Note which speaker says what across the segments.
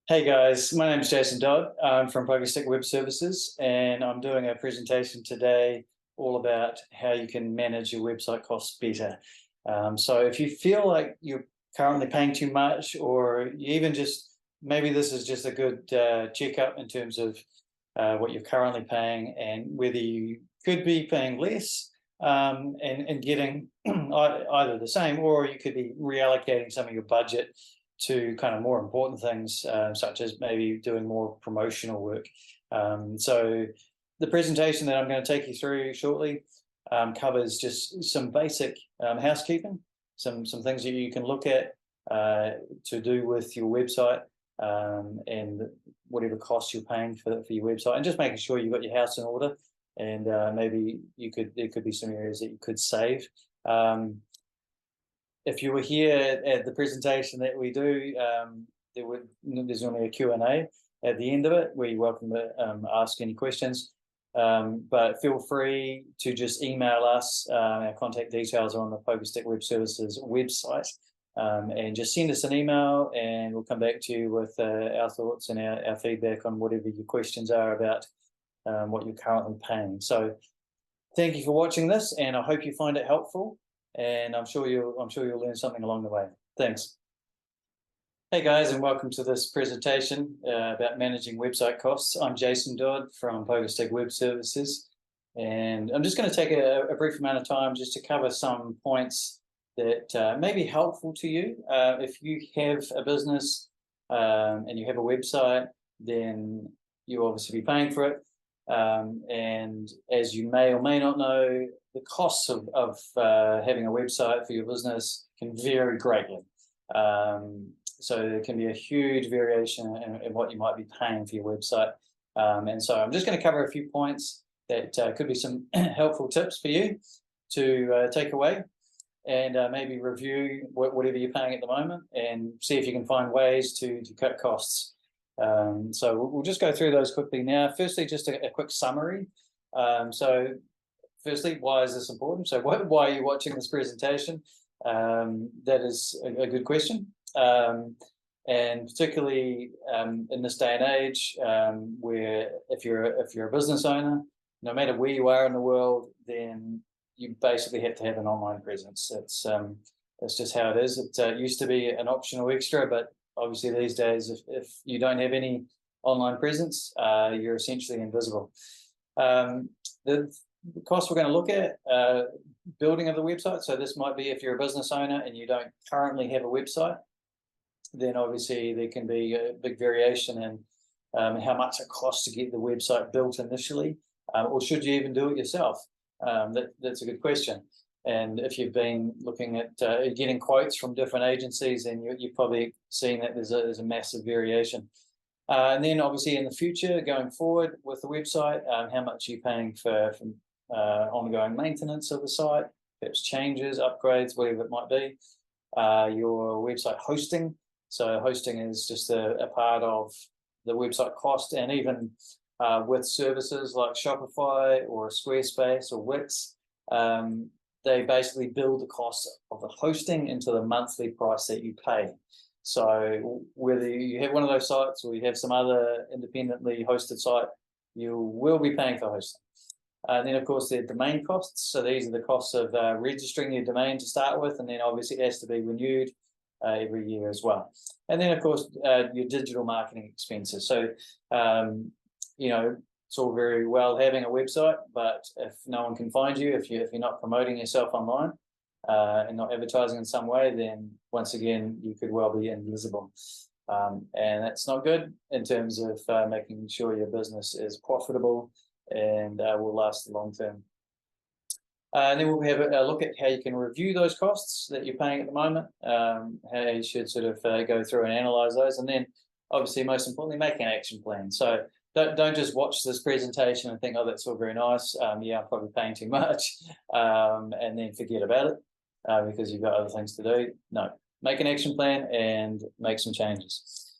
Speaker 1: Hey guys, my name is Jason Dodd. I'm from PokerStick Web Services, and I'm doing a presentation today all about how you can manage your website costs better. So if you feel like you're currently paying too much, or you even just maybe this is just a good checkup in terms of what you're currently paying and whether you could be paying less and getting either the same, or you could be reallocating some of your budget to kind of more important things, such as maybe doing more promotional work. So the presentation that I'm going to take you through shortly covers just some basic housekeeping, some things that you can look at to do with your website and whatever costs you're paying for your website, and just making sure you've got your house in order. And maybe there could be some areas that you could save. If you were here at the presentation that we do, there's normally a Q&A at the end of it where you're welcome to ask any questions. But feel free to just email us. Our contact details are on the PokerStick Web Services website. And just send us an email and we'll come back to you with our thoughts and our feedback on whatever your questions are about what you're currently paying. So thank you for watching this, and I hope you find it helpful. And I'm sure you'll learn something along the way. Thanks. Hey guys, and welcome to this presentation about managing website costs. I'm Jason Dodd from PokerStick Web Services, and I'm just going to take a brief amount of time just to cover some points that may be helpful to you. If you have a business and you have a website, then you'll obviously be paying for it. And as you may or may not know, the costs of having a website for your business can vary greatly. So there can be a huge variation in what you might be paying for your website. And so I'm just going to cover a few points that could be some helpful tips for you to take away, and maybe review whatever you're paying at the moment and see if you can find ways to cut costs. So we'll just go through those quickly now. Firstly, just a quick summary. So firstly, why is this important? So why are you watching this presentation? That is a good question. And particularly in this day and age, where if you're a business owner, no matter where you are in the world, then you basically have to have an online presence. It's just how it is. It used to be an optional extra, but obviously these days, if you don't have any online presence, you're essentially invisible. The cost we're going to look at, building of the website. So this might be if you're a business owner and you don't currently have a website, then obviously there can be a big variation in how much it costs to get the website built initially, or should you even do it yourself? That's a good question. And if you've been looking at getting quotes from different agencies, then you've probably seen that there's a massive variation. And then obviously in the future, going forward with the website, how much are you paying for ongoing maintenance of the site, perhaps changes, upgrades, whatever it might be. Your website hosting. So hosting is just a part of the website cost, and even with services like Shopify or Squarespace or Wix, they basically build the cost of the hosting into the monthly price that you pay. So whether you have one of those sites or you have some other independently hosted site, you will be paying for hosting. And then, of course, there are domain costs. So these are the costs of registering your domain to start with, and then obviously it has to be renewed every year as well. And then, of course, your digital marketing expenses. So, it's all very well having a website, but if no one can find you, if you're not promoting yourself online and not advertising in some way, then once again, you could well be invisible. And that's not good in terms of making sure your business is profitable and will last the long term. And then we'll have a look at how you can review those costs that you're paying at the moment, how you should sort of go through and analyze those. And then obviously, most importantly, make an action plan. So don't just watch this presentation and think, oh, that's all very nice. Yeah, I'm probably paying too much, and then forget about it because you've got other things to do. No, make an action plan and make some changes.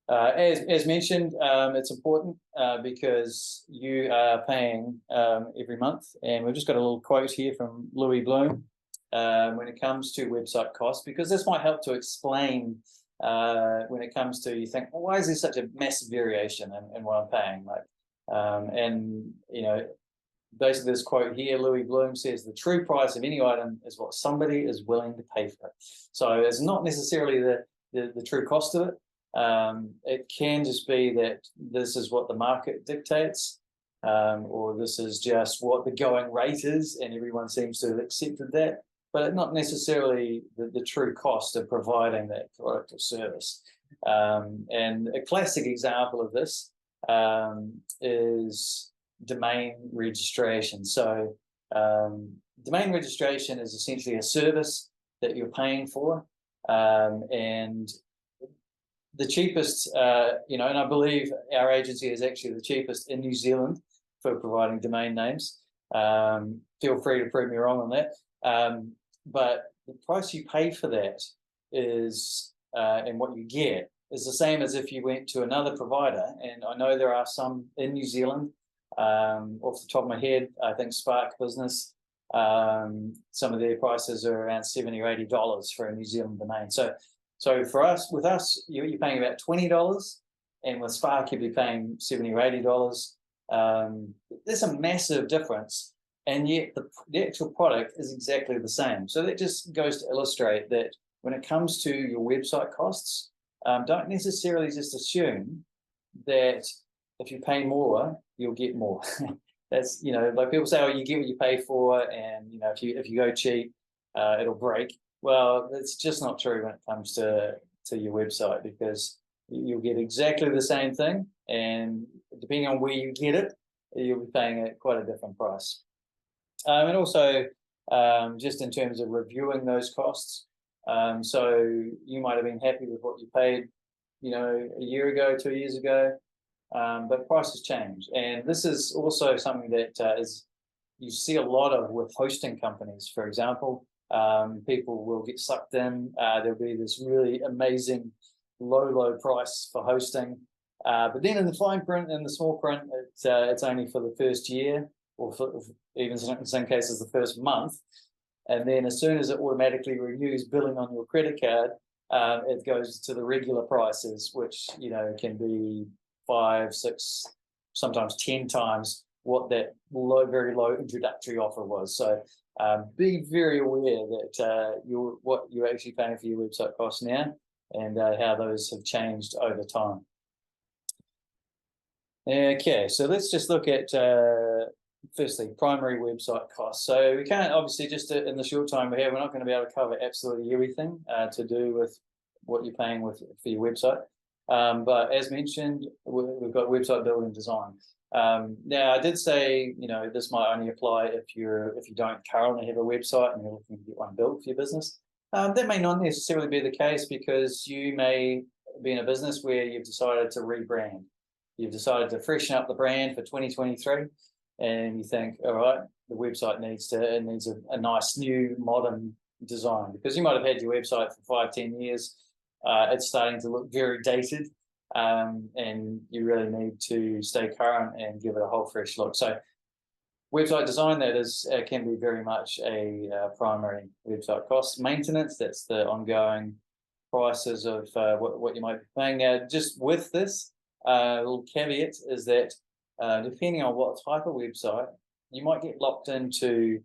Speaker 1: As mentioned, it's important because you are paying every month, and we've just got a little quote here from Louis Bloom when it comes to website costs, because this might help to explain when it comes to, you think, well, why is there such a massive variation in what I'm paying? Like, and basically this quote here, Louis Bloom says, the true price of any item is what somebody is willing to pay for it. So it's not necessarily the true cost of it. It can just be that this is what the market dictates, or this is just what the going rate is, and everyone seems to have accepted that, but not necessarily the true cost of providing that product or service. And a classic example of this is domain registration. So domain registration is essentially a service that you're paying for, and the cheapest, and I believe our agency is actually the cheapest in New Zealand for providing domain names. Feel free to prove me wrong on that. But the price you pay for that is, and what you get is the same as if you went to another provider. And I know there are some in New Zealand. Off the top of my head, I think Spark Business, some of their prices are around $70 or $80 for a New Zealand domain. So for us, with us, you're paying about $20, and with Spark, you'd be paying $70 or $80. There's a massive difference, and yet the actual product is exactly the same. So that just goes to illustrate that when it comes to your website costs, don't necessarily just assume that if you pay more, you'll get more. That's, like people say, oh, you get what you pay for, and if you go cheap, it'll break. Well, that's just not true when it comes to your website, because you'll get exactly the same thing, and depending on where you get it, you'll be paying at quite a different price. And also, just in terms of reviewing those costs, so you might have been happy with what you paid, a year ago, 2 years ago, but prices change, and this is also something that you see a lot of with hosting companies, for example. People will get sucked in. There'll be this really amazing low price for hosting, but then in the fine print, in the small print, it's only for the first year, or for even in some cases the first month, and then as soon as it automatically renews billing on your credit card, it goes to the regular prices, which can be 5, 6, sometimes 10 times what that very low introductory offer was. So be very aware that what you're actually paying for your website costs now, and how those have changed over time. Okay, so let's just look at firstly primary website costs. So we can't, obviously, just in the short time we have, we're not going to be able to cover absolutely everything to do with what you're paying for your website. But as mentioned, we've got website building design. Now, I did say, this might only apply if you don't currently have a website and you're looking to get one built for your business. That may not necessarily be the case, because you may be in a business where you've decided to rebrand. You've decided to freshen up the brand for 2023, and you think, all right, the website needs a nice new modern design, because you might have had your website for 5-10 years. It's starting to look very dated, and you really need to stay current and give it a whole fresh look. So website design, that is, can be very much a primary website cost. Maintenance, that's the ongoing prices of what you might be paying. Now, just with this little caveat is that depending on what type of website, you might get locked into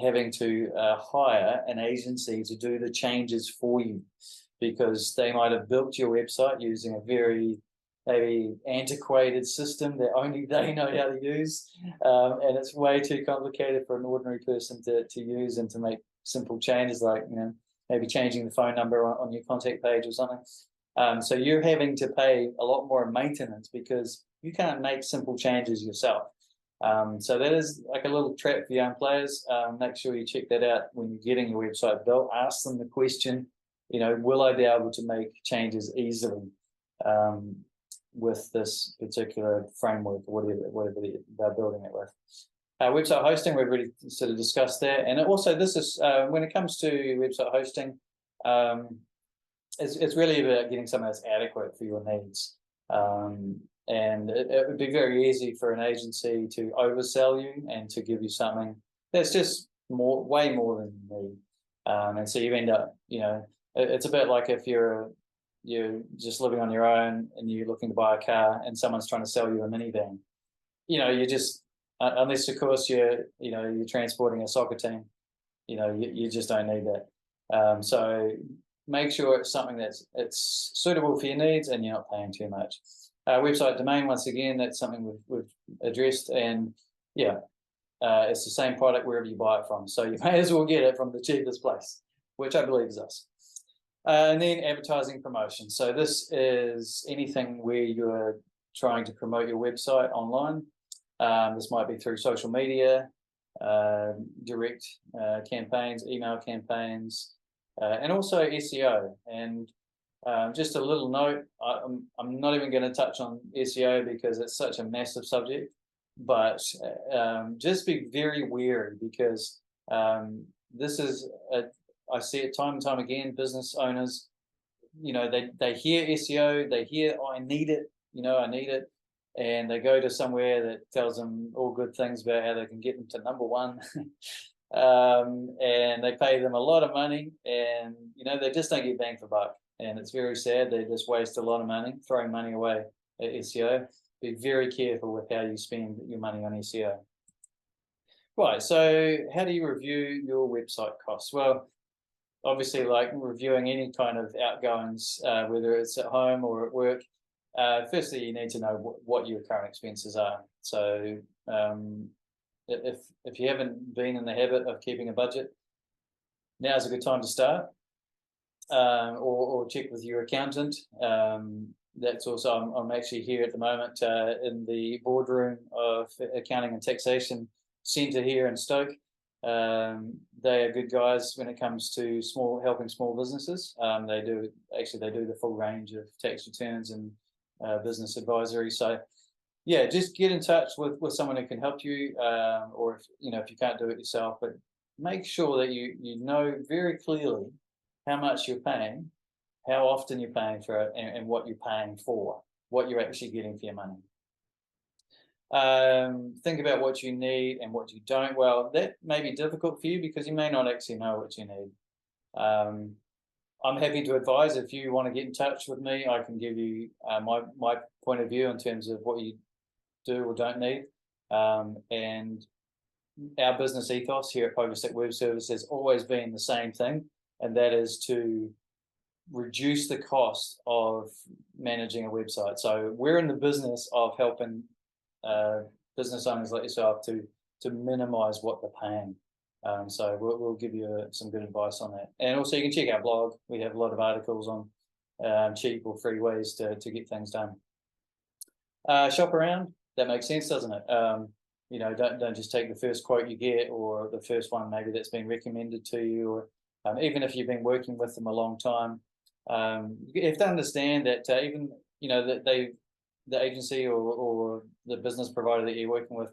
Speaker 1: having to hire an agency to do the changes for you, because they might have built your website using a very maybe antiquated system that only they know how to use, and it's way too complicated for an ordinary person to use and to make simple changes, like maybe changing the phone number on your contact page or something. So you're having to pay a lot more in maintenance because you can't make simple changes yourself. So that is like a little trap for young players. Make sure you check that out when you're getting your website built. Ask them the question, will I be able to make changes easily with this particular framework, or whatever they're building it with. Website hosting, we've already sort of discussed that. And also, this is when it comes to website hosting, it's really about getting something that's adequate for your needs. And it would be very easy for an agency to oversell you and to give you something that's just way more than you need. And so you end up, it's a bit like if you're you're just living on your own and you're looking to buy a car and someone's trying to sell you a minivan. You just unless of course you're transporting a soccer team, you just don't need that. So make sure it's something it's suitable for your needs and you're not paying too much. Website domain, once again, that's something we've addressed, and yeah, it's the same product wherever you buy it from. So you may as well get it from the cheapest place, which I believe is us. And then advertising promotion. So this is anything where you're trying to promote your website online. This might be through social media, direct campaigns, email campaigns, and also SEO. And just a little note, I'm not even going to touch on SEO because it's such a massive subject, but just be very wary because this is, I see it time and time again, business owners, they hear SEO, they hear, oh, I need it, I need it. And they go to somewhere that tells them all good things about how they can get them to number one. And they pay them a lot of money, and they just don't get bang for buck. And it's very sad. They just waste a lot of money, throwing money away at SEO. Be very careful with how you spend your money on SEO. Right, so how do you review your website costs? Well, obviously, like reviewing any kind of outgoings, whether it's at home or at work, firstly, you need to know what your current expenses are. So if you haven't been in the habit of keeping a budget, now's a good time to start, or check with your accountant. That's also, I'm actually here at the moment in the boardroom of Accounting and Taxation Centre here in Stoke. They are good guys when it comes to helping small businesses. They do the full range of tax returns and business advisory. So yeah, just get in touch with someone who can help you, or if you can't do it yourself, but make sure that you know very clearly how much you're paying, how often you're paying for it, and what you're paying for, what you're actually getting for your money. Think about what you need and what you don't. Well, that may be difficult for you because you may not actually know what you need. I'm happy to advise. If you want to get in touch with me, I can give you my point of view in terms of what you do or don't need. And our business ethos here at Pokerstick Web Service has always been the same thing, and that is to reduce the cost of managing a website. So we're in the business of helping business owners like yourself to minimize what they're paying. So we'll give you some good advice on that. And also you can check our blog. We have a lot of articles on cheap or free ways to get things done. Shop around. That makes sense, doesn't it? Don't just take the first quote you get or the first one maybe that's been recommended to you, or even if you've been working with them a long time. You have to understand that even that the agency or the business provider that you're working with,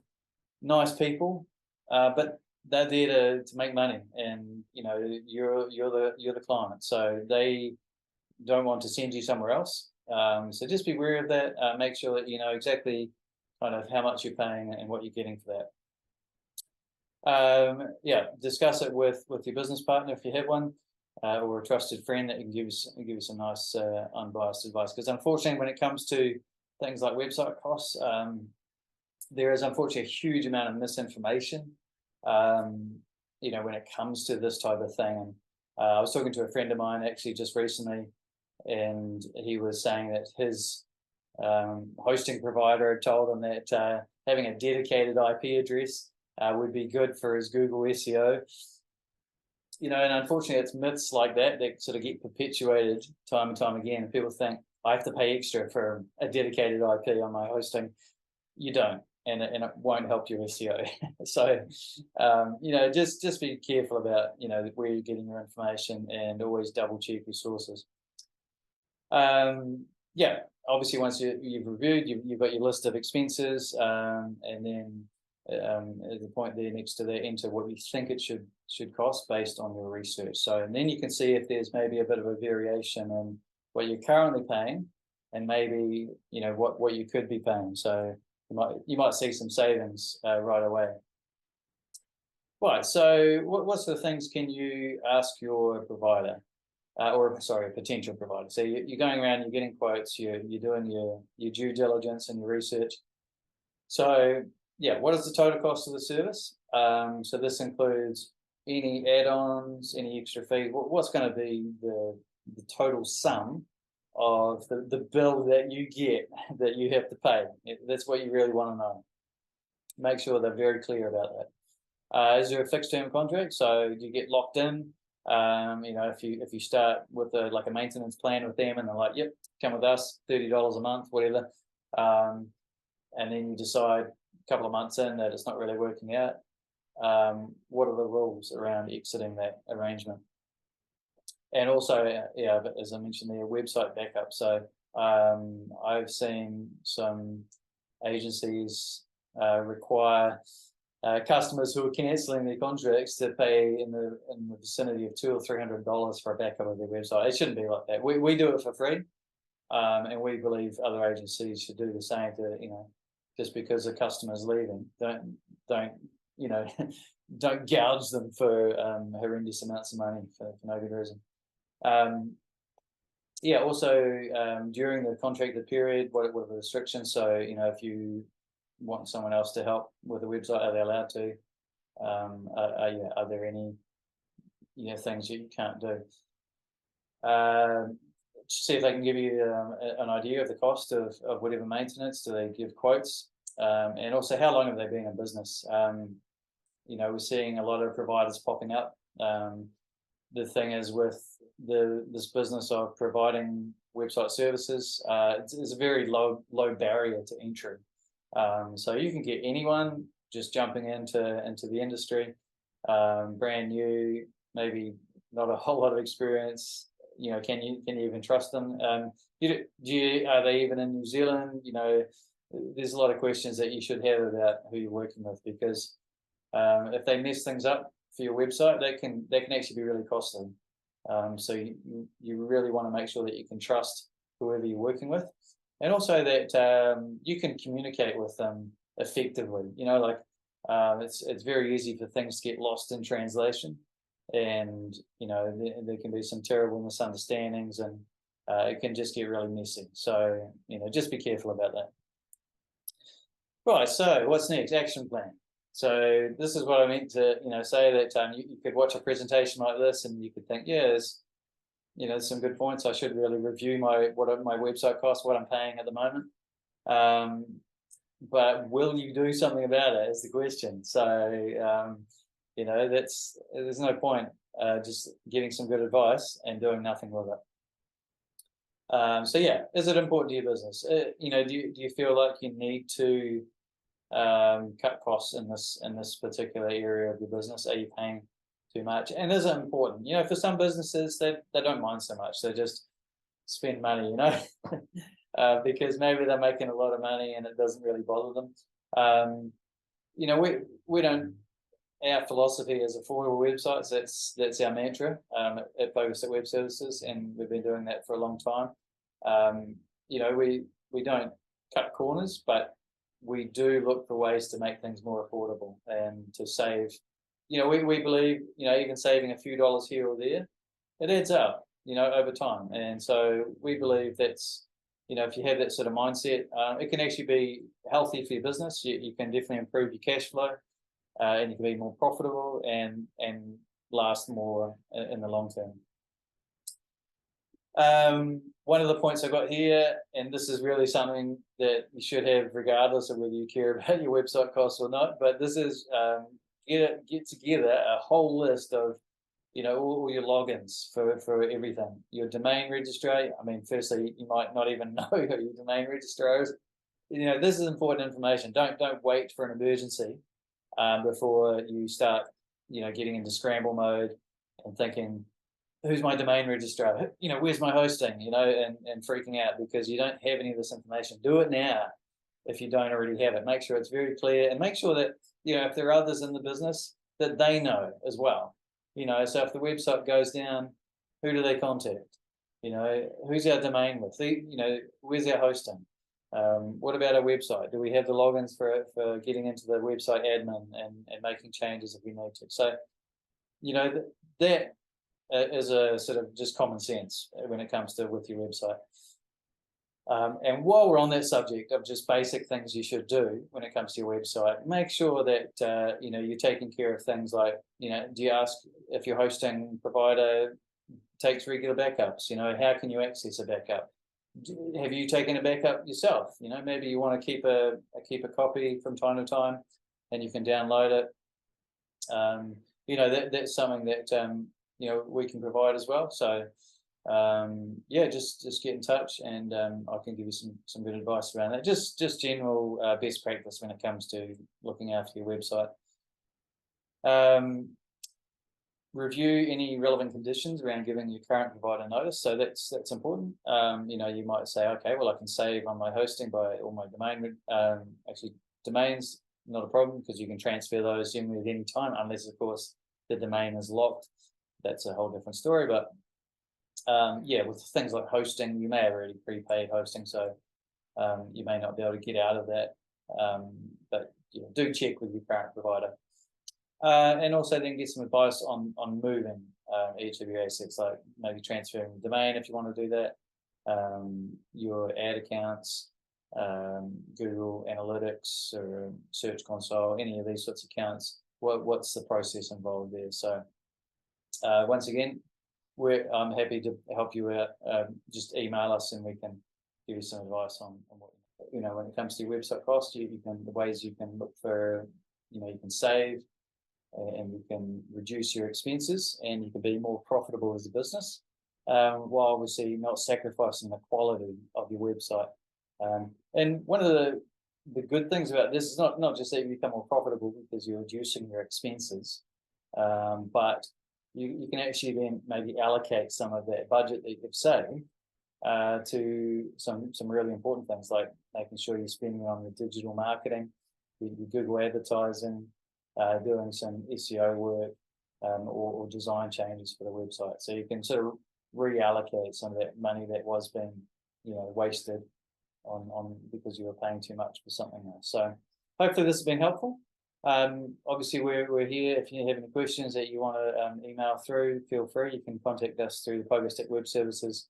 Speaker 1: nice people, but they're there to make money, and you're the client, so they don't want to send you somewhere else. So just be wary of that. Make sure that you know exactly kind of how much you're paying and what you're getting for that. Yeah, discuss it with your business partner if you have one, or a trusted friend that can give you some nice unbiased advice. Because unfortunately, when it comes to things like website costs, there is unfortunately a huge amount of misinformation. When it comes to this type of thing. And I was talking to a friend of mine actually just recently, and he was saying that his hosting provider had told him that having a dedicated IP address would be good for his Google SEO. And unfortunately, it's myths like that sort of get perpetuated time and time again. And people think, I have to pay extra for a dedicated IP on my hosting. You don't, and it won't help your SEO. So, just be careful about, where you're getting your information, and always double check your sources. Yeah, obviously once you've reviewed, you've got your list of expenses, and then at the point there next to that, enter what you think it should cost based on your research. So, and then you can see if there's maybe a bit of a variation in what you're currently paying, and maybe what you could be paying. So you might see some savings right away. Right. So what sort of things can you ask your provider? or sorry, a potential provider. So you're going around, you're getting quotes, you're doing your due diligence and your research. So yeah, what is the total cost of the service? So this includes any add-ons, any extra fees. What's going to be the total sum of the bill that you get that you have to pay? That's what you really want to know. Make sure they're very clear about that. Is there a fixed term contract? So you get locked in. If you start with like a maintenance plan with them and they're like, yep, come with us, $30 a month, whatever. And then you decide a couple of months in that it's not really working out. What are the rules around exiting that arrangement? And also, as I mentioned there, website backup. So I've seen some agencies require customers who are cancelling their contracts to pay in the vicinity of $200 or $300 for a backup of their website. It shouldn't be like that. We do it for free, and we believe other agencies should do the same. Just because a customer's leaving, don't don't gouge them for horrendous amounts of money for no good reason. Also during the contracted period, what are the restrictions? So if you want someone else to help with the website, are they allowed to? Are there any things that you can't do? See if they can give you an idea of the cost of whatever maintenance. Do they give quotes? And also, how long have they been in business? We're seeing a lot of providers popping up. The thing is with this business of providing website services, it's a very low barrier to entry. So you can get anyone just jumping into the industry, brand new, maybe not a whole lot of experience. Can you even trust them? Are they even in New Zealand? There's a lot of questions that you should have about who you're working with, because if they mess things up for your website, that can actually be really costly. So you really want to make sure that you can trust whoever you're working with, and also that you can communicate with them effectively. It's very easy for things to get lost in translation, and there can be some terrible misunderstandings, and it can just get really messy. So just be careful about that. Right. So what's next? Action plan. So this is what I meant to say, that you could watch a presentation like this and you could think, yeah, there's some good points. I should really review my website costs, what I'm paying at the moment. But will you do something about it is the question. So there's no point just getting some good advice and doing nothing with it. Is it important to your business? Do you feel like you need to cut costs in this particular area of your business? Are you paying too much? And is it important? For some businesses, they don't mind so much. They just spend money, because maybe they're making a lot of money and it doesn't really bother them. We don't. Our philosophy is affordable websites. That's our mantra at Focus at Web Services, and we've been doing that for a long time. We don't cut corners, but we do look for ways to make things more affordable and to save. We believe even saving a few dollars here or there, it adds up over time. And so we believe that's if you have that sort of mindset, it can actually be healthy for your business. You can definitely improve your cash flow, and you can be more profitable and last more in the long term. One of the points I got here, and this is really something that you should have regardless of whether you care about your website costs or not, but this is get together a whole list of all your logins for everything. Your domain registrar. I mean, firstly, you might not even know who your domain registrar is. This is important information. Don't wait for an emergency before you start getting into scramble mode and thinking, who's my domain registrar? Where's my hosting? And freaking out because you don't have any of this information. Do it now if you don't already have it. Make sure it's very clear, and make sure that if there are others in the business, that they know as well. So if the website goes down, who do they contact? Who's our domain with? Where's our hosting? What about our website? Do we have the logins for getting into the website admin and making changes if we need to? So, that as a sort of just common sense when it comes to with your website. And while we're on that subject of just basic things you should do when it comes to your website, make sure that you're taking care of things like, do you ask if your hosting provider takes regular backups? How can you access a backup? Have you taken a backup yourself? Maybe you want to keep a copy from time to time, and you can download it. That's something that we can provide as well. So just get in touch, and I can give you some good advice around that. Just general best practice when it comes to looking after your website. Review any relevant conditions around giving your current provider notice. So that's important. You might say, okay, well, I can save on my hosting by all my domain. Actually, domains not a problem, because you can transfer those generally at any time, unless of course the domain is locked. That's a whole different story. But with things like hosting, you may have already prepaid hosting, so you may not be able to get out of that. But do check with your current provider. And also then get some advice on moving each of your assets, like maybe transferring the domain if you want to do that, your ad accounts, Google Analytics or Search Console, any of these sorts of accounts. What's the process involved there? So once again, I'm happy to help you out. Just email us and we can give you some advice on what, when it comes to your website cost. The ways you can look for, you can save, and you can reduce your expenses, and you can be more profitable as a business, while obviously not sacrificing the quality of your website. And one of the good things about this is not just that you become more profitable because you're reducing your expenses, but you can actually then maybe allocate some of that budget that you've saved to some really important things, like making sure you're spending on the digital marketing, your Google advertising, doing some SEO work, or design changes for the website. So you can sort of reallocate some of that money that was being, wasted on because you were paying too much for something else. So hopefully this has been helpful. Obviously we're here. If you have any questions that you want to email through, feel free. You can contact us through the Pogo Stick Web Services,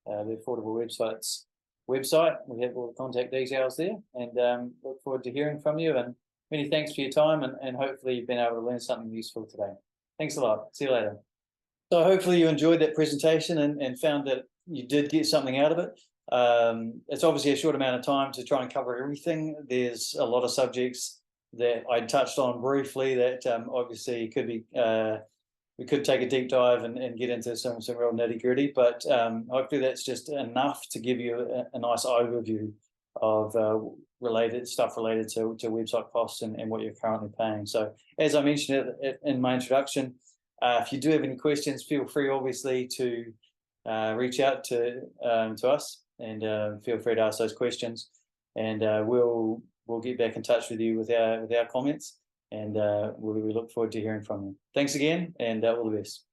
Speaker 1: the Affordable Websites website. We have all the contact details there, and look forward to hearing from you. And many thanks for your time, and hopefully you've been able to learn something useful today. Thanks a lot. See you later. So hopefully you enjoyed that presentation and found that you did get something out of it. It's obviously a short amount of time to try and cover everything. There's a lot of subjects that I touched on briefly that obviously could be we could take a deep dive and get into some real nitty gritty, but hopefully that's just enough to give you a nice overview of related to website costs and what you're currently paying. So as I mentioned in my introduction, if you do have any questions, feel free obviously to reach out to us, and feel free to ask those questions, and we'll get back in touch with you with our comments, and we look forward to hearing from you. Thanks again, and all the best.